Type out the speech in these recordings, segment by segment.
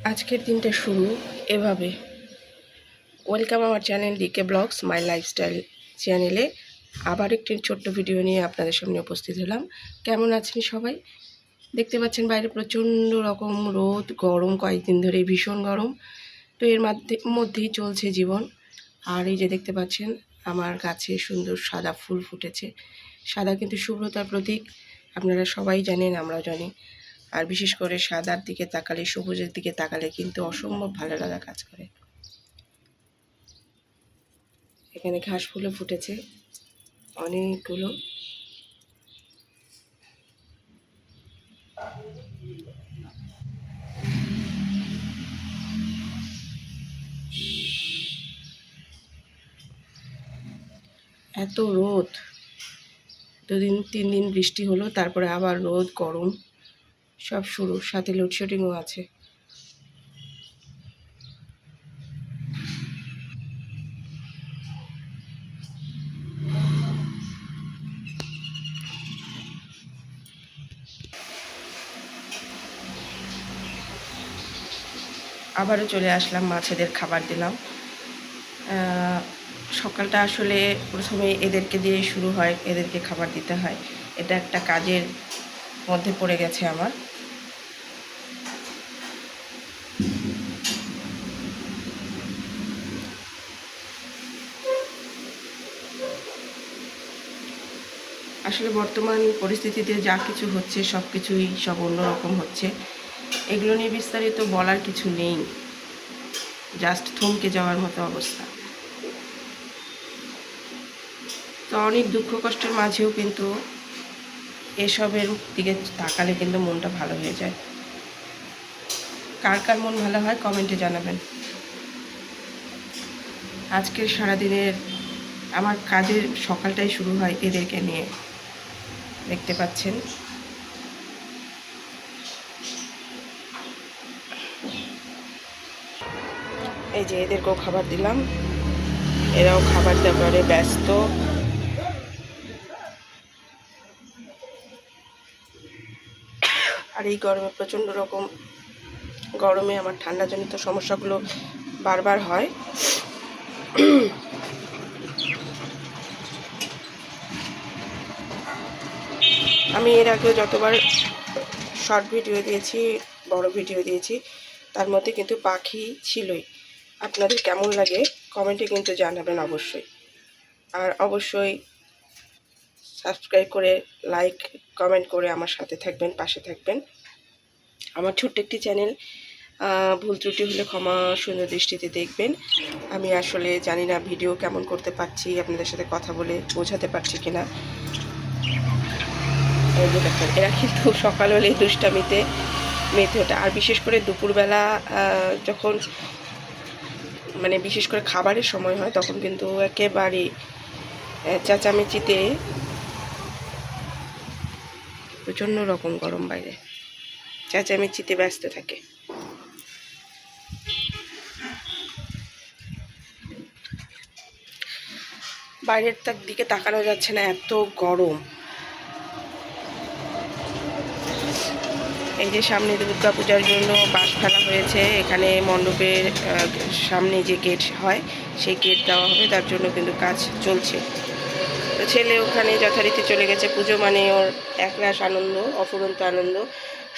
আজকের দিনটা শুরু এভাবে। ওয়েলকাম আমার channel DK blogs my lifestyle চ্যানেলে আবার একটি ছোট্ট ভিডিও নিয়ে আপনাদের সামনে উপস্থিত হলাম। কেমন আছেন সবাই? দেখতে পাচ্ছেন বাইরে প্রচণ্ড রকম রোদ, গরম, কয়েকদিন ধরে ভীষণ গরম। তো এর মধ্যেই চলছে জীবন। আর এই যে দেখতে পাচ্ছেন আমার গাছে সুন্দর সাদা ফুল ফুটেছে। সাদা কিন্তু শুভ্রতার প্রতীক, আপনারা সবাই জানেন, আমরাও জানি। আর বিশেষ করে সাদার দিকে তাকালে, সবুজের দিকে তাকালে কিন্তু অসম্ভব ভালো লাগা কাজ করে। এখানে ঘাস ফুলও ফুটেছে অনেকগুলো। এত রোদ, 2-3 দিন বৃষ্টি হলো, তারপরে আবার রোদ, গরম সব শুরু, সাথে লোডশেডিংও আছে। আবারও চলে আসলাম, মাছেদের খাবার দিলাম। সকালটা আসলে প্রথমে এদেরকে দিয়ে শুরু হয়, এদেরকে খাবার দিতে হয়। এটা একটা কাজের মধ্যে পড়ে গেছে আমার। আসলে বর্তমান পরিস্থিতিতে যা কিছু হচ্ছে সব অন্যরকম হচ্ছে। এগুলো নিয়ে বিস্তারিত বলার কিছু নেই, জাস্ট থমকে যাওয়ার মতো অবস্থা। তো অনেক দুঃখ কষ্টের মাঝেও কিন্তু এসবের দিকে তাকালে কিন্তু মনটা ভালো হয়ে যায়। কার কার মন ভালো হয় কমেন্টে জানাবেন। আজকের সারাদিনের আমার কাজের সকালটাই শুরু হয় এদেরকে নিয়ে, দেখতে পাচ্ছেন। এই যে এদেরকেও খাবার দিলাম, এরাও খাবার দাবারে ব্যস্ত। আর এই গরমে প্রচণ্ড রকম গরমে আমার ঠান্ডাজনিত সমস্যাগুলো বারবার হয়। আমি এর আগেও যতবার শর্ট ভিডিও দিয়েছি, বড় ভিডিও দিয়েছি, তার মধ্যে কিন্তু পাখি ছিলই। আপনাদের কেমন লাগে কমেন্টে কিন্তু জানাবেন অবশ্যই। আর অবশ্যই সাবস্ক্রাইব করে, লাইক, কমেন্ট করে আমার সাথে থাকবেন, পাশে থাকবেন। আমার ছোট্ট একটি চ্যানেল, ভুল ত্রুটি হলে ক্ষমা সুন্দর দৃষ্টিতে দেখবেন। আমি আসলে জানি না ভিডিও কেমন করতে পারছি, আপনাদের সাথে কথা বলে বোঝাতে পারছি কিনা। এরা কিন্তু সকাল হলেই দুষ্টামিতে মেতে ওঠে। আর বিশেষ করে দুপুরবেলা যখন বিশেষ করে খাবারের সময় হয়, তখন কিন্তু একেবারে চেঁচামেচিতে, প্রচণ্ড রকম গরম বাইরে, চেঁচামেচিতে ব্যস্ত থাকে। বাইরের দিকে তাকানো যাচ্ছে না, এত গরম। এই যে সামনে দুর্গা পূজার জন্য বাঁশ ফেলা হয়েছে, এখানে মণ্ডপের সামনে যে গেট হয় সেই গেট দেওয়া হবে, তার জন্য কিন্তু কাজ চলছে। তো ছেলে ওখানে যথারীতি চলে গেছে। পুজো মানে ওর একরাশ আনন্দ, অফুরন্ত আনন্দ,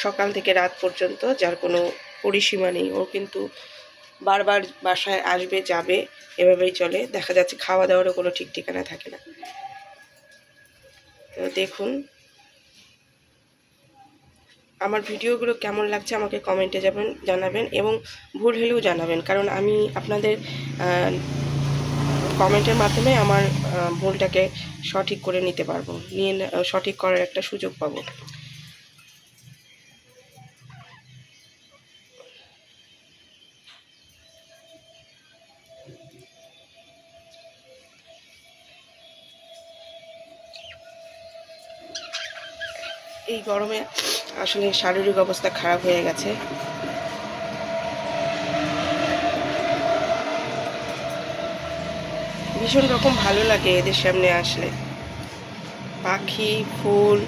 সকাল থেকে রাত পর্যন্ত, যার কোনো পরিসীমা নেই। ও কিন্তু বারবার বাসায় আসবে, যাবে, এভাবেই চলে। দেখা যাচ্ছে খাওয়া দাওয়ারও কোনো ঠিক ঠিকানা থাকে না। তো দেখুন আমার ভিডিওগুলো কেমন লাগছে আমাকে কমেন্টে জানাবেন, এবং ভুল হলেও জানাবেন, কারণ আমি আপনাদের কমেন্টের মাধ্যমে আমার ভুলটাকে সঠিক করে নিতে পারবো, সঠিক করার একটা সুযোগ পাবো। এই গরমে আসলে শারীরিক অবস্থা খারাপ হয়ে গেছে। ভীষণ রকম ভালো লাগে এদের সামনে আসলে। পাখি, ফুল,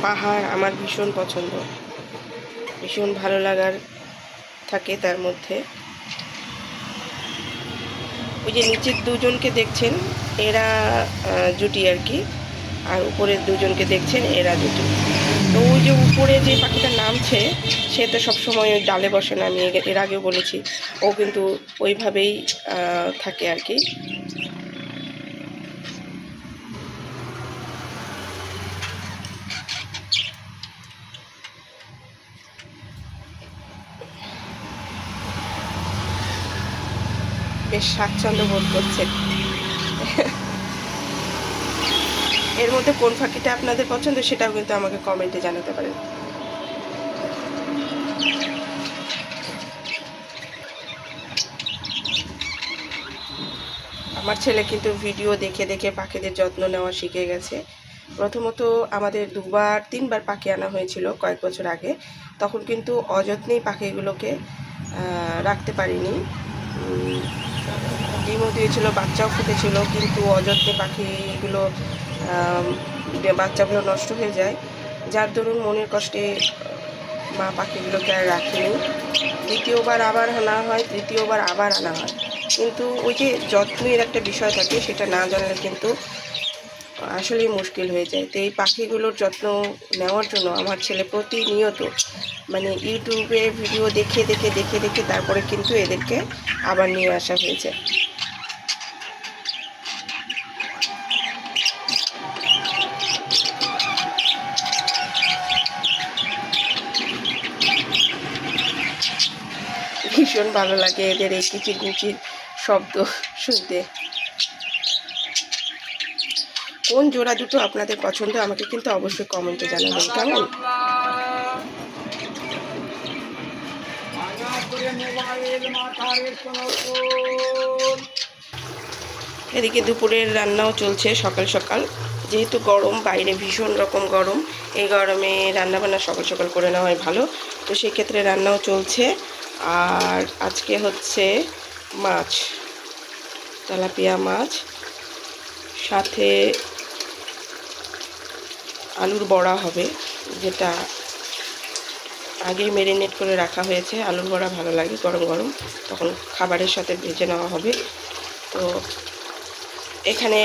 পাহাড় আমার ভীষণ পছন্দ, ভীষণ ভালো লাগার থাকে তার মধ্যে। ওই যে নিচের দুজনকে দেখছেন এরা জুটি আর কি, আর উপরের দুজনকে দেখছেন এরা জুটি। তো ওই যে উপরে যে পাখিটা নামছে সে তো সবসময় ওই ডালে বসে না, আমি এর আগেও বলেছি, ও কিন্তু ওইভাবেই থাকে আর কি। বেশ স্বাচ্ছন্দ্য বোধ করছে। এর মধ্যে কোন পাখিটা আপনাদের পছন্দ সেটাও কিন্তু আমাকে কমেন্টে জানাতে পারেন। আমার ছেলে কিন্তু ভিডিও দেখে দেখে পাখিদের যত্ন নেওয়া শিখে গেছে। প্রথমত আমাদের 2-3বার পাখি আনা হয়েছিল কয়েক বছর আগে, তখন কিন্তু অযত্নেই পাখিগুলোকে রাখতে পারিনি। ডিমও দিয়েছিল, বাচ্চাও ফুটেছিল, কিন্তু অযত্নে পাখিগুলো বাচ্চাগুলো নষ্ট হয়ে যায়, যার দরুন মনের কষ্টে মা পাখিগুলোকে আর রাখিনি। দ্বিতীয়বার আবার আনা হয়, তৃতীয়বার আবার আনা হয়, কিন্তু ওই যে যত্নের একটা বিষয় থাকে সেটা না জানলে কিন্তু আসলেই মুশকিল হয়ে যায়। তো এই পাখিগুলোর যত্ন নেওয়ার জন্য আমার ছেলে প্রতিনিয়ত মানে ইউটিউবে ভিডিও দেখে দেখে দেখে দেখে তারপরে কিন্তু এদেরকে আবার নিয়ে আসা হয়েছে। ভীষণ ভালো লাগে এদের এই কিচিরমিচির শব্দ শুনতে। কোন জোড়া দুটো আপনাদের পছন্দ আমাকে কিন্তু অবশ্যই কমেন্টে জানাবেন, কেমন? এদিকে দুপুরের রান্নাও চলছে সকাল সকাল, যেহেতু গরম, বাইরে ভীষণ রকম গরম, এই গরমে রান্নাবান্না সকাল সকাল করে নেওয়া হয় ভালো। তো সেক্ষেত্রে রান্নাও চলছে। আর আজকে হচ্ছে মাছ, তেলাপিয়া মাছ, সাথে আলুর বড়া হবে, যেটা আগেই ম্যারিনেট করে রাখা হয়েছে। আলুর বড়া ভালো লাগে গরম গরম, তখন খাবারের সাথে ভেজে নেওয়া হবে। তো এখানে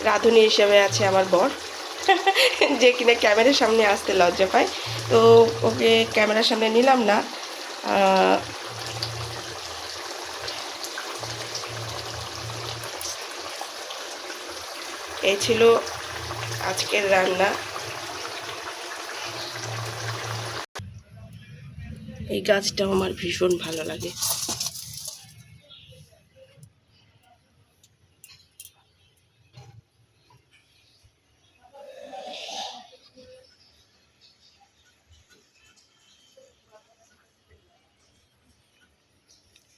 রাঁধুনি হিসেবে আছে আমার বর, যে কিনা ক্যামেরার সামনে আসতে লজ্জা পায়, তো ওকে ক্যামেরার সামনে নিলাম না। এই ছিল আজকের রান্না। এই গাছটাও আমার ভীষণ ভালো লাগে।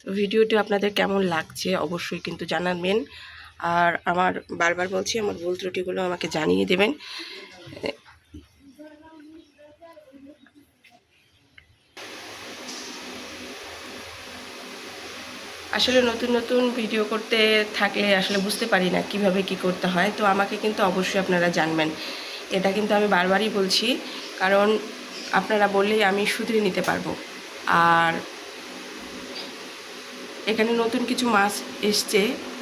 তো ভিডিওটি আপনাদের কেমন লাগছে অবশ্যই কিন্তু জানাবেন। আর আমার বারবার বলছি, আমার ভুল ত্রুটিগুলো আমাকে জানিয়ে দেবেন। আসলে নতুন নতুন ভিডিও করতে থাকলে আসলে বুঝতে পারি না কিভাবে কি করতে হয়, তো আমাকে কিন্তু অবশ্যই আপনারা জানবেন। এটা কিন্তু আমি বারবারই বলছি, কারণ আপনারা বললেই আমি শুধরে নিতে পারবো। আর এখানে নতুন কিছু মাছ এসছে,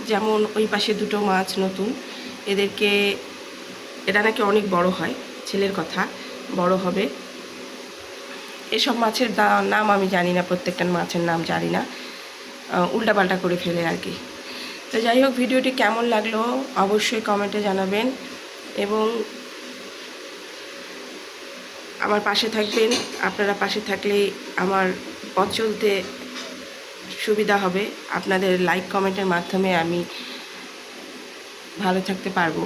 যেমন ওই পাশে দুটো মাছ নতুন, এদেরকে এটা নাকি অনেক বড় হয়, ছেলের কথা, বড় হবে। এসব মাছের নাম আমি জানি না, প্রত্যেকটা মাছের নাম জানি না, উল্টাপাল্টা করে ফেলে আর কি। তো যাই হোক, ভিডিওটি কেমন লাগলো অবশ্যই কমেন্টে জানাবেন এবং আমার পাশে থাকবেন। আপনারা পাশে থাকলেই আমার পথ চলতে সুবিধা হবে। আপনাদের লাইক কমেন্টের মাধ্যমে আমি ভালো থাকতে পারবো।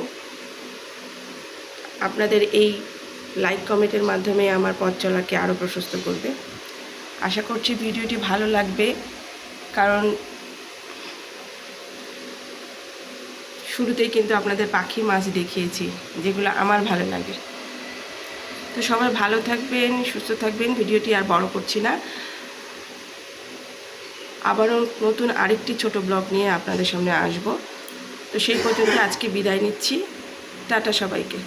আপনাদের এই লাইক কমেন্টের মাধ্যমে আমার পথ চলাকে আরও প্রশস্ত করবে। আশা করছি ভিডিওটি ভালো লাগবে, কারণ শুরুতেই কিন্তু আপনাদের পাখি মাছ দেখিয়েছি যেগুলো আমার ভালো লাগে। তো সবাই ভালো থাকবেন, সুস্থ থাকবেন। ভিডিওটি আর বড় করছি না, আবারও নতুন আরেকটি ছোট ব্লগ নিয়ে আপনাদের সামনে আসব। তো সেই পর্যন্ত আজকে বিদায় নিচ্ছি। টাটা সবাইকে।